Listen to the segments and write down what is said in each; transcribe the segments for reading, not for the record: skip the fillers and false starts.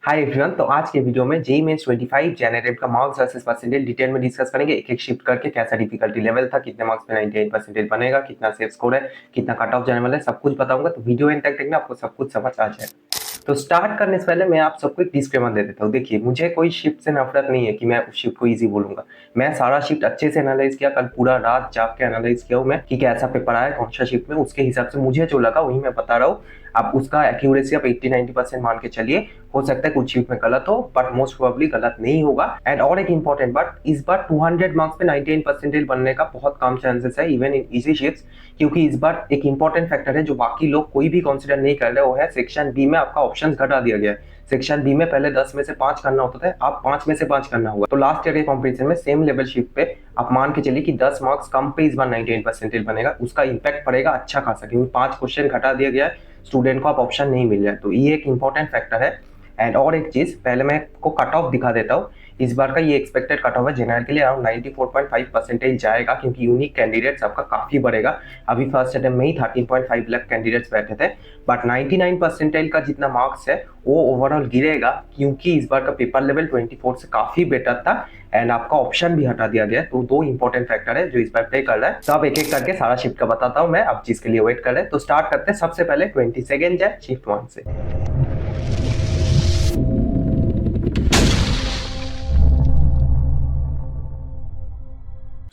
Hi everyone. तो आज के वीडियो में जेईई मेंस 25 जनरेट का मार्क्स वर्सेस परसेंटेज डिटेल में डिस्कस करेंगे, एक एक शिफ्ट करके कैसा डिफिकल्टी लेवल था, कितने मार्क्स पे 98 परसेंटेज बनेगा, कितना सेफ स्कोर है, कितना कट ऑफ जाने वाला है, सब कुछ बताऊंगा। तो वीडियो एंड तक देखना, आपको सब कुछ समझ आ जाए। तो स्टार्ट करने से पहले मैं आप सबको एक डिस्क्लेमर दे देता हूँ। देखिए, मुझे कोई शिफ्ट से नफरत नहीं है कि मैं उस शिफ्ट को इजी बोलूंगा। मैं सारा शिफ्ट अच्छे से एनालाइज किया, कल पूरा रात जाग के एनालाइज किया हूँ मैं कि कैसा पेपर आया, कौन सा शिफ्ट में, उसके हिसाब से मुझे जो लगा वही मैं बता रहा हूँ। आप उसका एक्यूरेसी आप 80-90% मान के चलिए। हो सकता है कुछ शिफ्ट में गलत हो, बट मोस्ट प्रोबेबली गलत नहीं होगा। एंड और एक इंपॉर्टेंट बात, इस बार 200 मार्क्स पे 98 परसेंटेज बनने का बहुत कम चांसेस है, इवन इन इजी शिफ्ट। क्योंकि इस बार एक इंपॉर्टेंट फैक्टर है जो बाकी लोग कोई भी कंसिडर नहीं कर रहे, वो है सेक्शन बी में आपका ऑप्शन घटा दिया गया है। सेक्शन बी में पहले 10 में से 5 करना होता था, अब 5 में से 5 करना होगा। तो लास्ट ईयर के कॉम्पिटिशन में सेम लेवल शिफ्ट पे आप मान के चलिए कि 10 मार्क्स कम पे इस बार 98 परसेंटेज बनेगा। उसका इंपैक्ट पड़ेगा अच्छा खासा, क्योंकि 5 क्वेश्चन घटा दिया गया है, स्टूडेंट को आप ऑप्शन नहीं मिल रहा है। तो ये एक इंपॉर्टेंट फैक्टर है। एंड और एक चीज, पहले मैं आपको कट ऑफ दिखा देता हूँ। इस बार का ये एक्सपेक्टेड कट ऑफ है जनरल के लिए अराउंड 94.5 परसेंटेज जाएगा, क्योंकि यूनिक कैंडिडेट्स आपका काफी बढ़ेगा। अभी फर्स्ट अटेम्प्ट में ही 13.5 लाख कैंडिडेट्स बैठे थे, बट 99 परसेंटेज का जितना मार्क्स है वो ओवरऑल गिरेगा, क्योंकि इस बार का पेपर लेवल 24 से काफी बेटर था। एंड आपका ऑप्शन भी हटा दिया गया है। तो दो इंपॉर्टेंट फैक्टर है जो इस बार प्ले कर रहा है। तो अब एक एक करके सारा शिफ्ट का बताता हूँ मैं, अब जिसके लिए वेट कर रहे हैं। तो स्टार्ट करते हैं सबसे पहले 22 है शिफ्ट 1 से।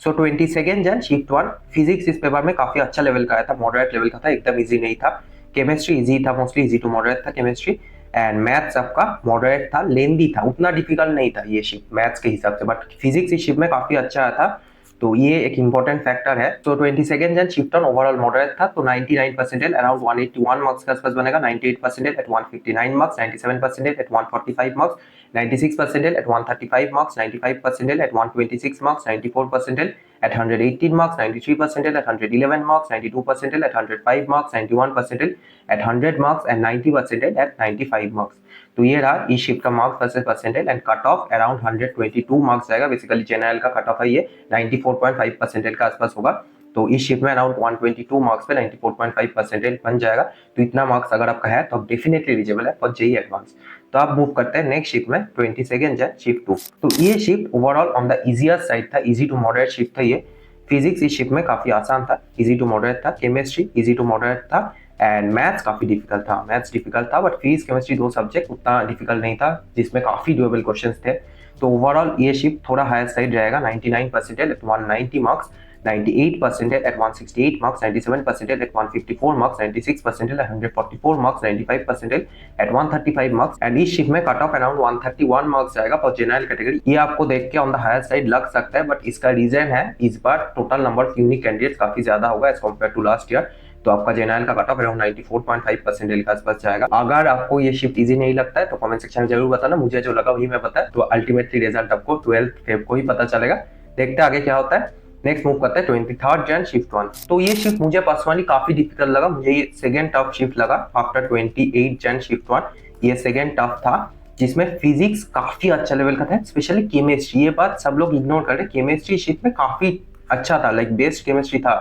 सो 22 जन शिफ्ट 1 फिजिक्स इस पेपर में काफी अच्छा लेवल का आया था, मॉडरेट लेवल का था, एकदम इजी नहीं था। केमिस्ट्री इजी था, मोस्टली इजी टू मॉडरेट था केमिस्ट्री। एंड मैथ्स आपका मॉडरेट था, लेंदी था, उतना डिफिकल्ट नहीं था ये शिफ्ट मैथ्स के हिसाब से, बट फिजिक्स इस शिफ्ट में काफी अच्छा आया था। तो ये एक इंपॉर्टेंट फैक्टर है। तो 22 जन शिफ्ट ऑन ओवरऑल मॉडरेट था, तो 99 परसेंटेज अराउंड 181 मार्क्स के आसपास बनेगा, 98 percentage at 159 marks, 97 percentage at 145 marks, 96 percentage at 135 marks, 95 percentage at 126 marks, 94 percentage at 118 marks, 93 percentile at 111 marks, 92 percentile at 105 marks, 91 percentile at 100 marks and 90 percentile at 95 marks। तो ये रहा इस shift का marks versus percentile. And cut off around 122 marks आएगा। Basically general का cut off है ये 94.5 percentile का आसपास होगा। तो इस शिफ्ट में अराउंड 122 मार्क्स पे 94.5 परसेंटाइल बन जाएगा। तो इतना मार्क्स अगर आपका है तो आप डेफिनेटली एलिजिबल है फॉर जेईई एडवांस। तो आप मूव करते हैं नेक्स्ट शिफ्ट में 22 है शिफ्ट 2। तो ये shift overall on the easier side था, इजी टू मॉडरेट शिफ्ट था ये। फिजिक्स इस शिफ्ट में काफी आसान था, इजी टू मॉडरेट था। केमिस्ट्री इजी टू मॉडरेट था। एंड मैथ्स काफी डिफिकल्ट था, मैथ्स डिफिकल्ट था, बट फिजिक्स केमिस्ट्री दो सब्जेक्ट उतना डिफिकल्ट नहीं था, जिसमें काफी डुएबल क्वेश्चंस थे। तो ओवरऑल ये शिफ्ट थोड़ा हायर साइड जाएगा, 99 percentage at 190 marks, 98 percentage at 168 marks, 97 percentage at 154 marks, 96 percentage at 144 marks, 95 percentage at 135 marks. And इस शिफ्ट में कट ऑफ अराउंड 131 मार्क्स जाएगा फॉर जनरल कैटेगरी। ये आपको देख के ऑन द हायर साइड लग सकता है, बट इसका रीजन है इस बार total number of unique candidates काफी ज्यादा होगा as compare to last year. तो आपका जनरल का कट ऑफ अराउंड 94.5 परसेंटेज के आसपास जाएगा। अगर आपको ये शिफ्ट इजी नहीं लगता है तो कमेंट सेक्शन में जरूर बताना, मुझे जो लगा वही मैं बताया। तो अल्टीमेटली रिजल्ट आपको 12 फेब को ही पता चलेगा। देखते हैं आगे क्या होता है। नेक्स्ट मूव करते हैं 23 जन शिफ्ट 1। तो ये शिफ्ट मुझे पर्सनली काफी डिफिकल्ट लगा, मुझे ये सेकंड टफ शिफ्ट लगा आफ्टर 28 जन शिफ्ट 1। ये सेकंड टफ था, जिसमें फिजिक्स काफी अच्छा लेवल का था, स्पेशली केमिस्ट्री। ये बात सब लोग इग्नोर कर रहे, केमिस्ट्री शिफ्ट में काफी अच्छा था, लाइक बेस्ट केमिस्ट्री था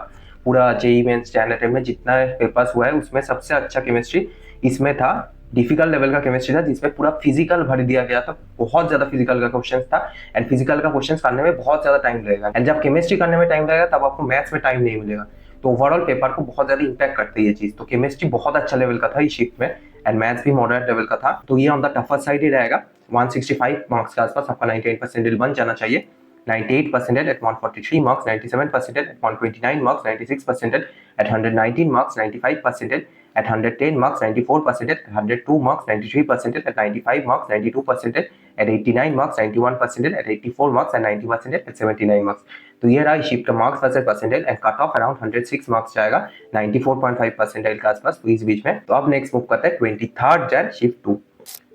पूरा जेईई मेंस जनरल में जितना पेपर्स हुआ है उसमें सबसे अच्छा केमिस्ट्री इसमें था। डिफिकल्ट लेवल का केमिस्ट्री था, जिसमें पूरा फिजिकल भर दिया गया था, बहुत ज्यादा फिजिकल का क्वेश्चन था। एंड फिजिकल का क्वेश्चन करने में बहुत ज्यादा टाइम लगेगा, एंड जब केमिस्ट्री करने में टाइम लगेगा तब आपको मैथ्स में टाइम नहीं मिलेगा। तो ओवरऑल पेपर को बहुत ज्यादा इंपैक्ट करती है ये चीज। तो केमिस्ट्री बहुत अच्छा लेवल का था इस शिफ्ट में, एंड मैथ्स भी मॉडरेट लेवल का था। तो ये ऑन द टफर साइड ही रहेगा। 165 मार्क्स के आसपास आपका 98 परसेंटेज बन जाना चाहिए। 98 percentage at 143 marks, 97 percentage at 129 marks, 96 percentage at 119 marks, 95 percentage at 110 marks, 94 percentage at 102 marks, 93 percentage at 95 marks, 92 percentage at 89 marks, 91 percentage at 84 marks and 90 percentage at 79 marks। तो ये रहा shift marks versus percentage. And cut off around 106 marks जाएगा 94.5 percentage के आसपास इस बीच में। तो अब नेक्स्ट मूव करते हैं 23 जन शिफ्ट 2।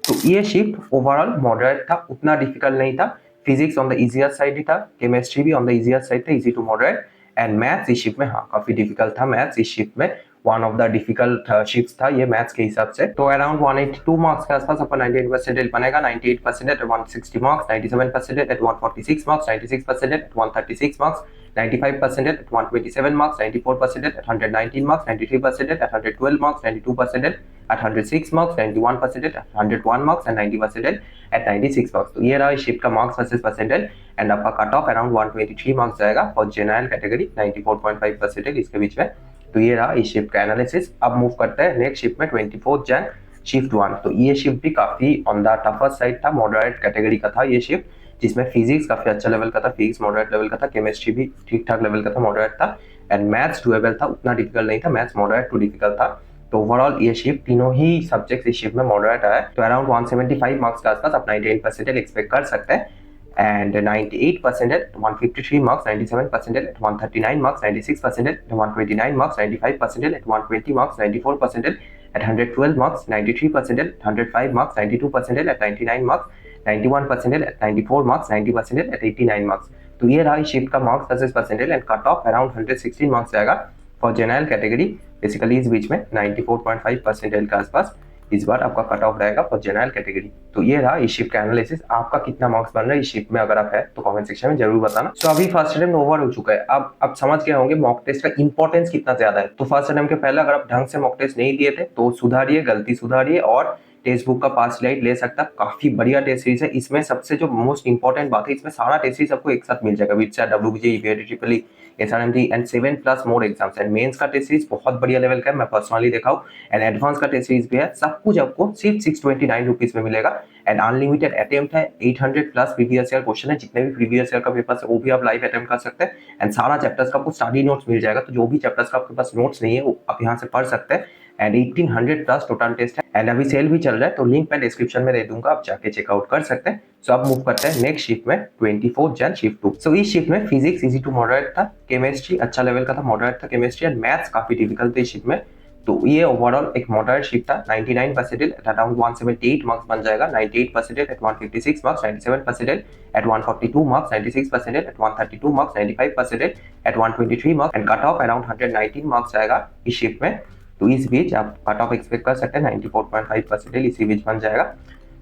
तो ये शिफ्ट ओवरऑल मॉडरेट था, उतना डिफिकल्ट नहीं था। Physics on the easier side ही था, केमिस्ट्री भी ऑन द इजियर साइड था, easy to moderate. And maths इस शिफ्ट में हाँ काफी डिफिकल्ट था। मैथ्स इस शिफ्ट में one of the difficult shift था ये मैथ्स के हिसाब से। तो अराउंड 182 मार्क्स के आसपास आपका 98 परसेंटेज बनेगा, 98 percentage at 160 marks, 97 percentage at 146 marks, 96 percentage at 136 marks, 95 percentile at 127 marks, 94 percentile at 119 marks, 93 percentile at 112 marks, 92 percentile at 106 marks, 91 percentile at 101 marks and 90 percentile at 96 marks। तो ये रहा इस shift का marks versus percentile and आपका cut off around 123 marks जाएगा for general category 94.5 percentile इसके बीच में। तो ये रहा इस शिफ्ट का एनालिसिस। अब मूव करते हैं नेक्स्ट शिफ्ट में 24 जन शिफ्ट 1। तो ये शिफ्ट भी काफी ऑन द टफर साइड था, मॉडरेट कैटेगरी का था ये शिफ्ट, जिसमें फिजिक्स काफी अच्छा लेवल का था, फिजिक्स मॉडरेट लेवल का था, केमिस्ट्री भी ठीक ठाक लेवल का था, मॉडरेट था एंड मैथ्स डुएबल था, उतना डिफिकल्ट नहीं था, मैथ्स मॉडरेट टू डिफिकल्ट था। तो ओवरऑल ये शिफ्ट तीनों ही सब्जेक्ट इस शिफ्ट में मॉडरेट आया। तो अराउंड 175 मार्क्स के आसपास आप 98 परसेंटेज एक्सपेक्ट कर सकते हैं and 98 percentage 153 marks, 97 percentage 139 marks, 96 percentage 129 marks, 95 percentage 120 marks, 94 percentage at 112 marks, 93 percentile at 105 marks, 92 percentile at 99 marks, 91 percentile at 94 marks, 90 percentile at 89 marks। तो ये रहा इस शिफ्ट का marks versus percentile and cut off around 116 marks आएगा for general category. Basically इस बीच में 94.5 percentile के आसपास इस बार आपका कट ऑफ रहेगा फॉर जनरल कैटेगरी। तो ये रहा इस शिफ्ट का एनालिसिस। आपका कितना मार्क्स बन रहा है इस शिफ्ट में अगर आप है तो कमेंट सेक्शन में जरूर बताना। सो अभी फर्स्ट अटेम्प्ट ओवर हो चुका है। अब समझ गए होंगे मॉक टेस्ट का इंपॉर्टेंस कितना ज्यादा है। तो फर्स्ट अटेम्प्ट के पहले अगर आप ढंग से मॉक टेस्ट नहीं दिए थे तो सुधारिए, गलती सुधारिए और टेक्स्ट बुक का पास लाइट ले सकता। काफी बढ़िया टेस्ट सीरीज है। इसमें सबसे जो मोस्ट इंपॉर्टेंट बात है, इसमें सारा टेस्ट सीरीज आपको एक साथ मिल जाएगा, विट्सा, WBJ, EPIT, triple E, SRMG and 7+ more exams and mains का टेस्ट सीरीज बहुत बढ़िया लेवल का है, मैं पर्सनली देखा हूं एंड एडवांस का टेस्ट सीरीज भी है। सब कुछ आपको सिर्फ 629 रुपीज में मिलेगा एंड अनलिमिटेड अटेम्प्ट है। 800+ प्रीवियस ईयर क्वेश्चन है, जितने भी प्रीवियस ईयर का पेपर है वो भी आप लाइव अटेम्प्ट कर सकते हैं एंड सारा चैप्टर्स का आपको स्टडी नोट्स मिल जाएगा। तो जो भी चैप्टर्स का आपके पास नोट्स नहीं है वो आप यहाँ से पढ़ सकते हैं एंड 1800+ टोटल टेस्ट है एंड अभी सेल भी चल रहा है, तो लिंक मैं डिस्क्रिप्शन में दे दूंगा, आप जाके चेकआउट कर सकते हैं। सो अब मूव करते हैं नेक्स्ट शिफ्ट में 24 जन शिफ्ट 2। सो इस शिफ्ट में फिजिक्स इजी टू मॉडरेट था, केमिस्ट्री अच्छा लेवल का था, मॉडरेट था केमिस्ट्री एंड मैथ्स काफी डिफिकल्ट था इस शिफ्ट में। तो ये ओवरऑल एक मॉडरेट शिफ्ट था। 99 परसेंटाइल एट अराउंड 178 मार्क्स बन जाएगा, 98 percentile at 156 marks, 97 percentile at 142 marks, 96 percentile at 132 marks, 95 percentile at 123 marks and cut off around 119 marks आएगा इस शिफ्ट में। तो इस बीच आप कट ऑफ एक्सपेक्ट कर सकते हैं 94.5 परसेंटाइल इसी बीच बन जाएगा।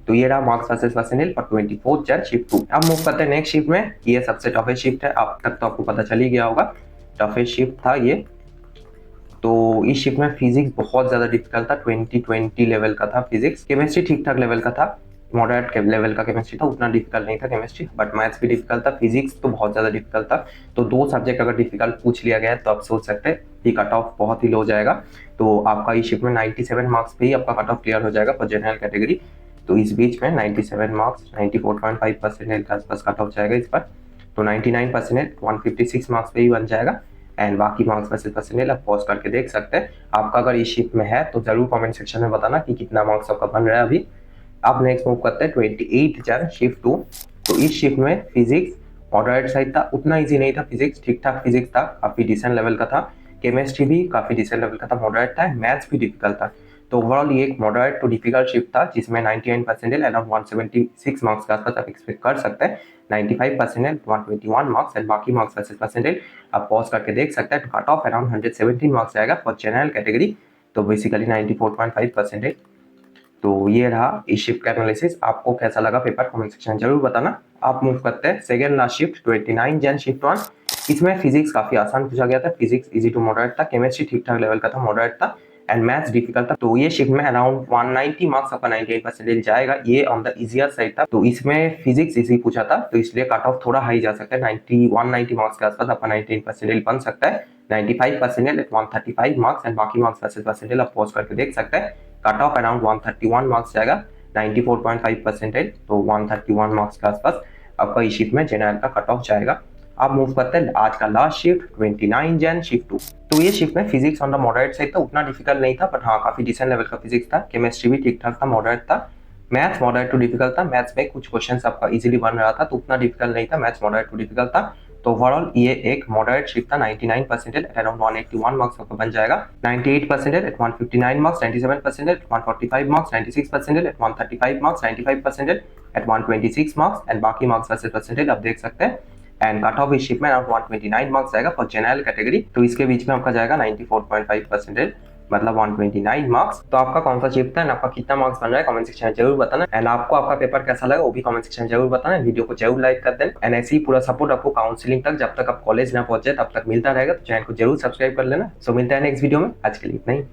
तो ये रहा मार्क्स वर्सेस परसेंटाइल फॉर 24 जन शिफ्ट 2। अब मूव करते हैं नेक्स्ट शिफ्ट में। ये सबसे टफेस्ट शिफ्ट है, अब तक तो आपको पता चल ही गया होगा, टफेस्ट शिफ्ट था ये। तो इस शिफ्ट में फिजिक्स बहुत ज्यादा डिफिकल्ट था, 2020 लेवल का था फिजिक्स। केमिस्ट्री ठीक ठाक लेवल का था, मॉडरेट लेवल का केमिस्ट्री था, उतना डिफिकल्ट नहीं था केमिस्ट्री, बट मैथ्स भी डिफिकल्ट था, फिजिक्स तो बहुत ज्यादा डिफिकल्ट था। तो दो सब्जेक्ट अगर डिफिकल्ट पूछ लिया गया है तो आप सोच सकते हैं कि कट ऑफ बहुत ही लो जाएगा। तो आपका इस शिफ्ट में 97 मार्क्स पे ही आपका कट ऑफ क्लियर हो जाएगा फॉर जनरल कैटेगरी। तो इस बीच में 97 मार्क्स 94.5 परसेंटेज के आसपास कट ऑफ जाएगा इस पर। तो 99 परसेंटेज 156 मार्क्स पे ही बन जाएगा एंड बाकी मार्क्स वर्सेस परसेंटाइल आप पॉज करके देख सकते हैं। आपका अगर इस शिफ्ट में है तो जरूर कमेंट सेक्शन में बताना कि कितना मार्क्स आपका बन रहा है अभी। अब नेक्स्ट मूव करते हैं 28 जन शिफ्ट 2। तो इस शिफ्ट में फिजिक्स मॉडरेट साइड था, उतना इजी नहीं था फिजिक्स, ठीक ठाक फिजिक्स था, काफी डिसेंट लेवल का था, केमिस्ट्री भी काफी डिसेंट लेवल का था, मॉडरेट था, मैथ्स भी डिफिकल्ट था। तो ओवरऑल ये एक मॉडरेट टू डिफिकल्ट शिफ्ट था जिसमें 99 परसेंटाइल अराउंड 176 मार्क्स के आसपास आप एक्सपेक्ट कर सकते हैं, 95 परसेंटाइल 121 मार्क्स एंड बाकी मार्क्स वर्सेस परसेंटाइल आप पॉज करके देख सकते हैं। कट ऑफ अराउंड 117 मार्क्स आएगा फॉर जनरल कैटेगरी, तो बेसिकली 94.5 परसेंटाइल। तो ये रहा इस शिफ्ट का एनालिसिस। आपको कैसा लगा पेपर कमेंट सेक्शन जरूर बताना। आप मूव करते हैं सेकंड लास्ट शिफ्ट 29 जन शिफ्ट 1। इसमें फिजिक्स काफी आसान पूछा गया था, फिजिक्स इजी टू मॉडरेट था, केमिस्ट्री ठीक ठाक लेवल का था, मॉडरेट था एंड मैथ्स डिफिकल्ट था। तो ये शिफ्ट में अराउंड 190 मार्क्स आपका 98 परसेंटेज जाएगा, ये ऑन द इजियर साइड था। तो इसमें फिजिक्स इजी पूछा था तो इसलिए कट ऑफ थोड़ा हाई जा सकता है, 190 मार्क्स के आसपास आपका 98 परसेंटेज बन सकता है। 95 परसेंटेज एट 135 मार्क्स एंड बाकी मार्क्स वर्सेस परसेंटेज आप पॉज करके देख सकते हैं। कट ऑफ अराउंड 131 मार्क्स जाएगा, 94.5 परसेंटेज, तो 131 मार्क्स के आसपास आपका इस शिफ्ट में जनरल का कट ऑफ जाएगा। अब मूव करते हैं आज का लास्ट शिफ्ट 29 जन शिफ्ट 2। तो ये शिफ्ट में physics on the moderate side था, उतना डिफिकल्ट नहीं था बट हाँ काफी डिसेंट लेवल का फिजिक्स था, केमिस्ट्री भी ठीक ठाक था, मॉडरेट था, मैथ्स मॉडरेट टू डिफिकल्ट था, मैथ्स में कुछ क्वेश्चंस आपका इजीली बन रहा था तो उतना डिफिकल्ट नहीं था, मैथ्स मॉडरेट टू डिफिकल्ट था। तो ओवरऑल ये एक मॉडरेट शिफ्ट था। 99 परसेंटेज एट अराउंड 181 मार्क्स आपका बन जाएगा, 98 percentage at 159 marks, 97 percentage at 145 marks, 96 percentage at 135 marks, 95 percentage at 126 marks and बाकी मार्क्स वर्सेस परसेंटेज आप देख सकते हैं। एंड कट ऑफ इस शिफ्ट में अराउंड 129 मार्क्स जाएगा फॉर जनरल कैटेगरी। तो इसके बीच में आपका जाएगा 94.5 परसेंटेज मतलब 129 मार्क्स। तो आपका कौन सा चीफ था एंड आपका कितना मार्क्स बन रहा है कमेंट सेक्शन में जरूर बताना, एंड आपको आपका पेपर कैसा लगा वो भी कमेंट सेक्शन में जरूर बताना। वीडियो को जरूर लाइक कर देना, एंड ऐसे ही पूरा सपोर्ट आपको काउंसलिंग तक, जब तक आप कॉलेज ना पहुंचे तब तक मिलता रहेगा, तो चैनल को जरूर सब्सक्राइब कर लेना। सो मिलता है नेक्स्ट वीडियो में, आज के लिए इतना ही।